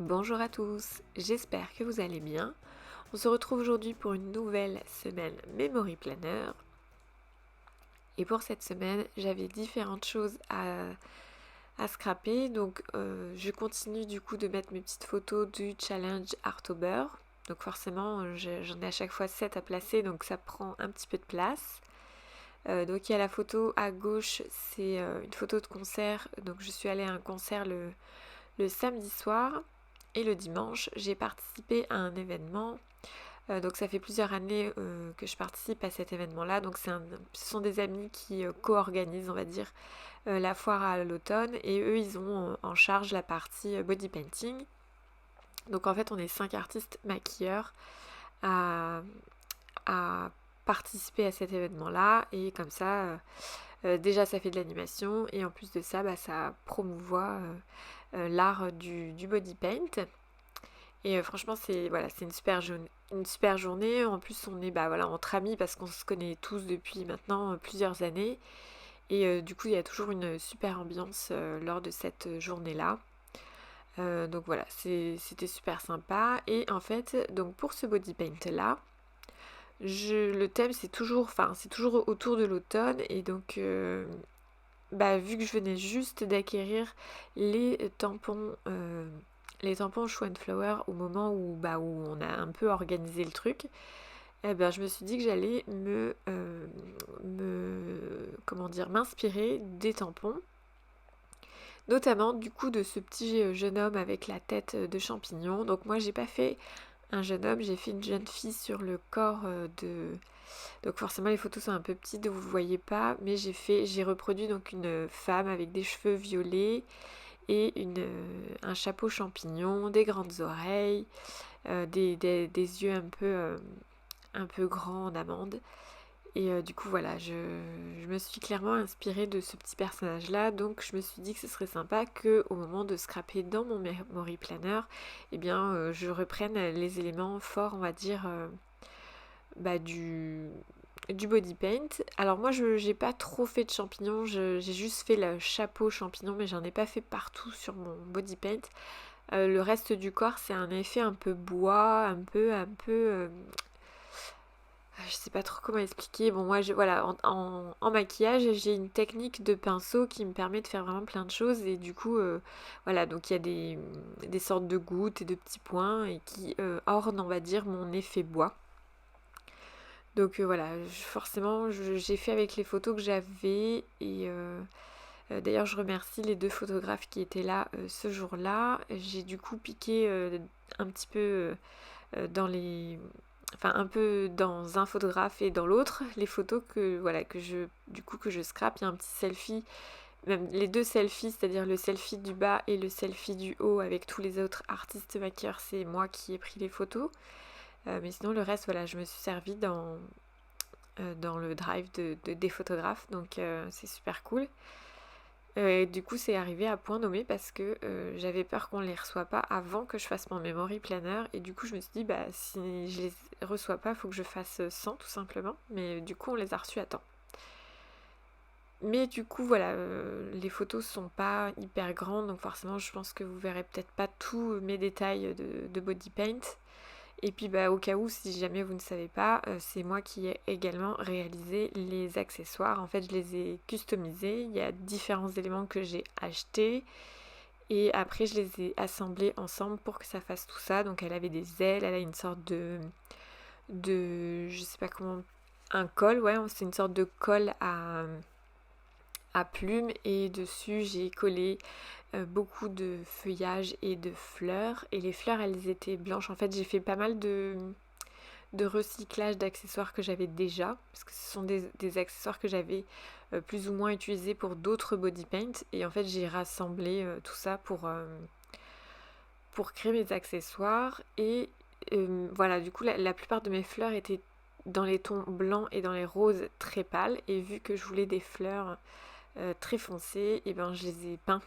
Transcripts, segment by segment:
Bonjour à tous, j'espère que vous allez bien. On se retrouve aujourd'hui pour une nouvelle semaine Memory Planner. Et pour cette semaine, j'avais différentes choses à scraper. Donc je continue du coup de mettre mes petites photos du challenge Artober. Donc forcément, j'en ai à chaque fois 7 à placer, donc ça prend un petit peu de place. Donc il y a la photo à gauche, c'est une photo de concert. Donc je suis allée à un concert le samedi soir. Et le dimanche, j'ai participé à un événement. Donc ça fait plusieurs années que je participe à cet événement-là. Donc ce sont des amis qui co-organisent, on va dire, la foire à l'automne. Et eux, ils ont en charge la partie body painting. Donc en fait, on est 5 artistes maquilleurs à, à participer à cet événement-là. Et comme ça, déjà, ça fait de l'animation. Et en plus de ça, ça promouvoit l'art du body paint. Et franchement, c'est une super journée. En plus, on est entre amis parce qu'on se connaît tous depuis maintenant plusieurs années. Et du coup, il y a toujours une super ambiance lors de cette journée-là. Donc voilà, c'était super sympa. Et en fait, donc pour ce body paint-là, le thème c'est toujours autour de l'automne. Et donc, vu que je venais juste d'acquérir les tampons Show and Flower au moment où on a un peu organisé le truc, je me suis dit que j'allais m'inspirer des tampons, notamment du coup de ce petit jeune homme avec la tête de champignon. Donc moi j'ai pas fait un jeune homme, j'ai fait une jeune fille sur le corps de... Donc forcément les photos sont un peu petites, vous ne voyez pas, mais j'ai reproduit donc une femme avec des cheveux violets et un chapeau champignon, des grandes oreilles, des yeux un peu grands en amande. Et du coup voilà, je me suis clairement inspirée de ce petit personnage-là, donc je me suis dit que ce serait sympa qu'au moment de scraper dans mon memory planner, je reprenne les éléments forts, on va dire, du body paint. Alors moi j'ai pas trop fait de champignons, j'ai juste fait le chapeau champignon, mais j'en ai pas fait partout sur mon body paint. Le reste du corps c'est un effet un peu bois, je sais pas trop comment expliquer. Bon moi en maquillage j'ai une technique de pinceau qui me permet de faire vraiment plein de choses. Et du coup donc il y a des sortes de gouttes et de petits points et qui ornent, on va dire, mon effet bois. Donc forcément j'ai fait avec les photos que j'avais. Et d'ailleurs je remercie les deux photographes qui étaient là ce jour-là. J'ai du coup piqué un petit peu dans les... Enfin un peu dans un photographe et dans l'autre les photos que je scrape. Il y a un petit selfie, même les deux selfies, c'est-à-dire le selfie du bas et le selfie du haut avec tous les autres artistes maquilleurs, c'est moi qui ai pris les photos. Mais sinon le reste, je me suis servi dans le drive des photographes, donc c'est super cool. Du coup c'est arrivé à point nommé parce que j'avais peur qu'on les reçoit pas avant que je fasse mon memory planner. Et du coup je me suis dit si je les reçois pas, il faut que je fasse 100 tout simplement. Mais du coup on les a reçus à temps. Mais du coup les photos sont pas hyper grandes, donc forcément je pense que vous verrez peut-être pas tous mes détails de body paint. Et puis au cas où, si jamais vous ne savez pas, c'est moi qui ai également réalisé les accessoires. En fait, je les ai customisés. Il y a différents éléments que j'ai achetés. Et après, je les ai assemblés ensemble pour que ça fasse tout ça. Donc elle avait des ailes, elle a une sorte je sais pas comment, un col, ouais, c'est une sorte de col à plumes. Et dessus, j'ai collé beaucoup de feuillages et de fleurs. Et les fleurs, elles étaient blanches. En fait, j'ai fait pas mal de recyclage d'accessoires que j'avais déjà, parce que ce sont des accessoires que j'avais plus ou moins utilisés pour d'autres body paint. Et en fait, j'ai rassemblé tout ça pour créer mes accessoires. Et du coup, la plupart de mes fleurs étaient dans les tons blancs et dans les roses très pâles. Et vu que je voulais des fleurs très foncées, et je les ai peints.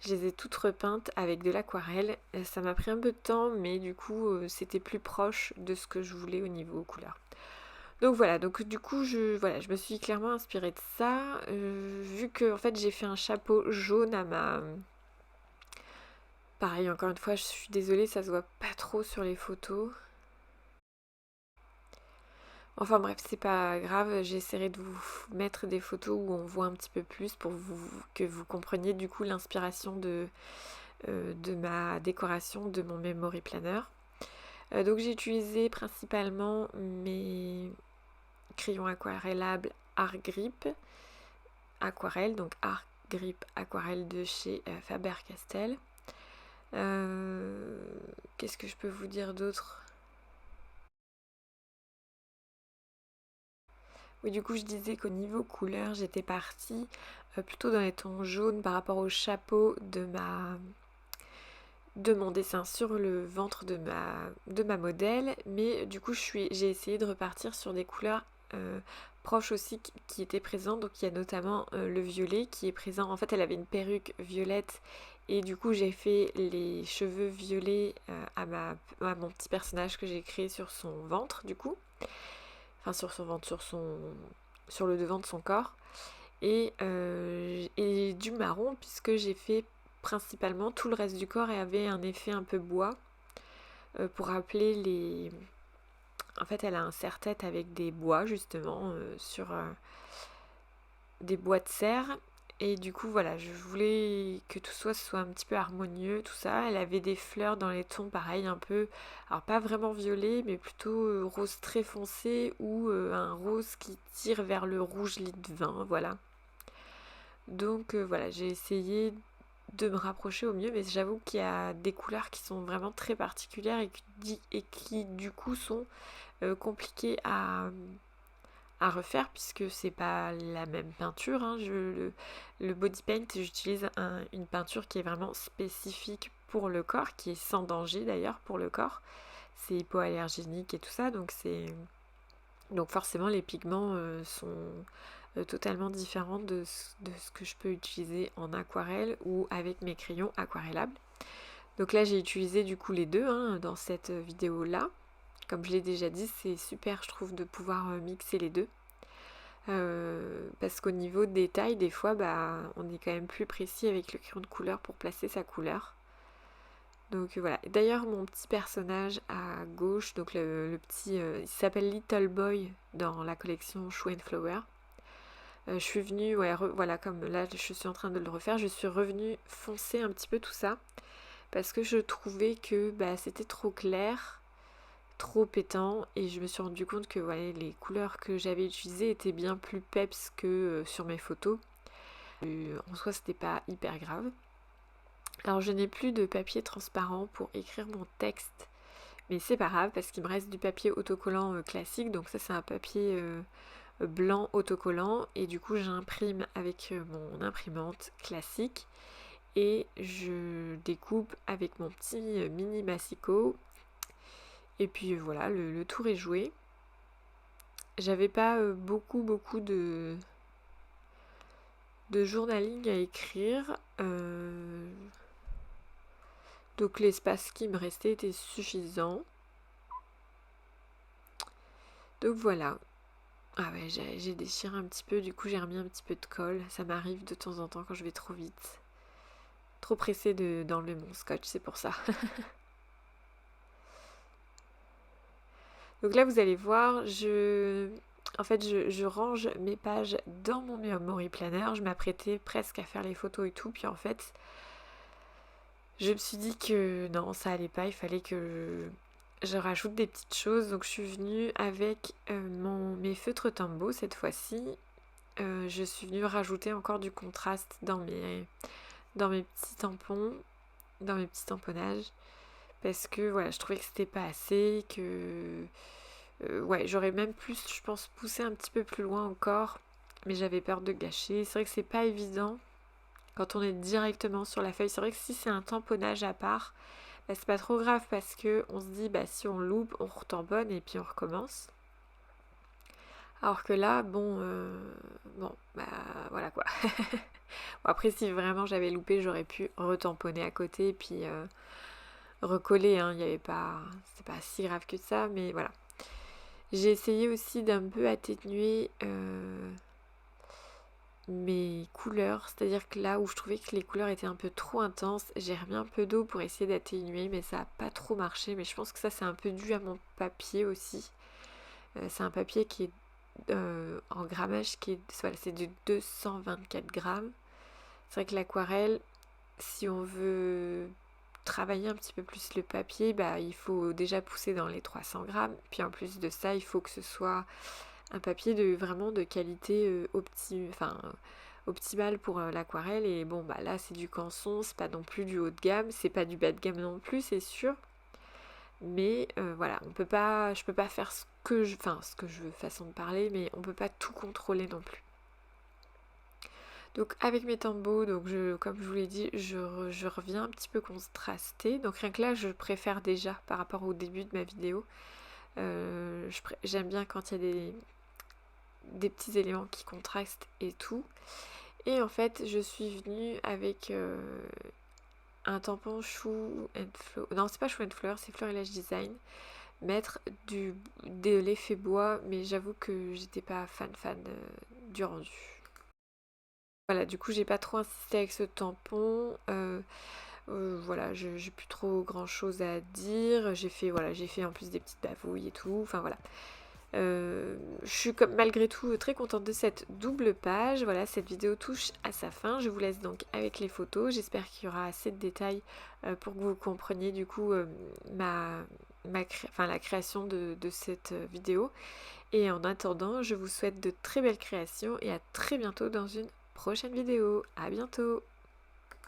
Je les ai toutes repeintes avec de l'aquarelle. Ça m'a pris un peu de temps, mais du coup, c'était plus proche de ce que je voulais au niveau couleur. Donc voilà, donc du coup, je me suis clairement inspirée de ça. Vu que en fait, j'ai fait un chapeau jaune Pareil, encore une fois, je suis désolée, ça se voit pas trop sur les photos. Enfin bref, c'est pas grave, j'essaierai de vous mettre des photos où on voit un petit peu plus pour que vous compreniez du coup l'inspiration de ma décoration de mon memory planner. Donc j'ai utilisé principalement mes crayons aquarellables Art Grip Aquarelle, donc Art Grip Aquarelle de chez Faber-Castell. Qu'est-ce que je peux vous dire d'autre? Oui, du coup, je disais qu'au niveau couleur, j'étais partie plutôt dans les tons jaunes par rapport au chapeau de mon dessin sur le ventre de ma modèle, mais du coup j'ai essayé de repartir sur des couleurs proches aussi qui étaient présentes. Donc il y a notamment le violet qui est présent. En fait, elle avait une perruque violette et du coup j'ai fait les cheveux violets à mon petit personnage que j'ai créé sur son ventre, du coup, enfin sur son ventre, sur le devant de son corps, et du marron puisque j'ai fait principalement tout le reste du corps et avait un effet un peu bois pour rappeler les... En fait, elle a un serre-tête avec des bois justement sur des bois de serre. Et du coup, voilà, je voulais que tout soit un petit peu harmonieux, tout ça. Elle avait des fleurs dans les tons, pareil, un peu, alors pas vraiment violet, mais plutôt rose très foncé ou un rose qui tire vers le rouge lit de vin, voilà. Donc voilà, j'ai essayé de me rapprocher au mieux, mais j'avoue qu'il y a des couleurs qui sont vraiment très particulières et qui du coup sont compliquées à refaire puisque c'est pas la même peinture. Hein. Le body paint, j'utilise une peinture qui est vraiment spécifique pour le corps, qui est sans danger d'ailleurs pour le corps. C'est hypoallergénique et tout ça, donc forcément les pigments sont totalement différents de ce que je peux utiliser en aquarelle ou avec mes crayons aquarellables. Donc là j'ai utilisé du coup les deux dans cette vidéo là. Comme je l'ai déjà dit, c'est super je trouve de pouvoir mixer les deux. Parce qu'au niveau détail, des fois, on est quand même plus précis avec le crayon de couleur pour placer sa couleur. Donc voilà. D'ailleurs, mon petit personnage à gauche, donc le petit, il s'appelle Little Boy dans la collection Shoe and Flower. Je suis venue, voilà, comme là je suis en train de le refaire, je suis revenue foncer un petit peu tout ça parce que je trouvais que c'était trop clair, trop pétant, et je me suis rendu compte que voilà, les couleurs que j'avais utilisées étaient bien plus peps que sur mes photos. En soi, c'était pas hyper grave. Alors, je n'ai plus de papier transparent pour écrire mon texte, mais c'est pas grave parce qu'il me reste du papier autocollant classique, donc ça, c'est un papier blanc autocollant, et du coup, j'imprime avec mon imprimante classique et je découpe avec mon petit mini massicot. Et puis voilà, le tour est joué. J'avais pas beaucoup de journaling à écrire. Donc l'espace qui me restait était suffisant. Donc voilà. Ah ouais, j'ai déchiré un petit peu, du coup j'ai remis un petit peu de colle. Ça m'arrive de temps en temps quand je vais trop vite. Trop pressée d'enlever mon scotch, c'est pour ça. Donc là vous allez voir, en fait, je range mes pages dans mon memory planner. Je m'apprêtais presque à faire les photos et tout. Puis en fait, je me suis dit que non, ça allait pas. Il fallait que je rajoute des petites choses. Donc je suis venue avec mes feutres Tombow cette fois-ci. Je suis venue rajouter encore du contraste dans mes petits tampons, dans mes petits tamponnages. Parce que voilà, je trouvais que c'était pas assez, que ouais, j'aurais même plus, je pense, poussé un petit peu plus loin encore, mais j'avais peur de gâcher. C'est vrai que c'est pas évident quand on est directement sur la feuille. C'est vrai que si c'est un tamponnage à part, c'est pas trop grave parce que on se dit si on loupe, on retamponne et puis on recommence. Alors que là, voilà quoi. Bon, après, si vraiment j'avais loupé, j'aurais pu retamponner à côté et puis recoller. Il y avait pas, c'est pas si grave que ça, mais voilà. J'ai essayé aussi d'un peu atténuer mes couleurs, c'est-à-dire que là où je trouvais que les couleurs étaient un peu trop intenses, j'ai remis un peu d'eau pour essayer d'atténuer, mais ça n'a pas trop marché. Mais je pense que ça c'est un peu dû à mon papier aussi. C'est un papier qui est en grammage qui est, voilà, c'est du 224 grammes. C'est vrai que l'aquarelle, si on veut travailler un petit peu plus le papier, bah, il faut déjà pousser dans les 300 grammes. Puis en plus de ça, il faut que ce soit un papier vraiment de qualité optimale pour l'aquarelle. Et bon, bah là, c'est du Canson, c'est pas non plus du haut de gamme, c'est pas du bas de gamme non plus, c'est sûr. Mais voilà, je peux pas faire ce que je veux, façon de parler, mais on peut pas tout contrôler non plus. Donc avec mes Tombow, comme je vous l'ai dit, je reviens un petit peu contrastée. Donc rien que là, je préfère déjà par rapport au début de ma vidéo. J'aime bien quand il y a des petits éléments qui contrastent et tout. Et en fait, je suis venue avec un tampon Shoe and Flow. Non, c'est pas Shoe and Flower, c'est Fleur et Lash Design. Mettre de l'effet bois, mais j'avoue que j'étais pas fan du rendu. Voilà, du coup, j'ai pas trop insisté avec ce tampon. Voilà, j'ai plus trop grand chose à dire. J'ai fait en plus des petites bavouilles et tout. Enfin voilà. Je suis malgré tout très contente de cette double page. Voilà, cette vidéo touche à sa fin. Je vous laisse donc avec les photos. J'espère qu'il y aura assez de détails pour que vous compreniez du coup la création de cette vidéo. Et en attendant, je vous souhaite de très belles créations et à très bientôt dans une prochaine vidéo. À bientôt!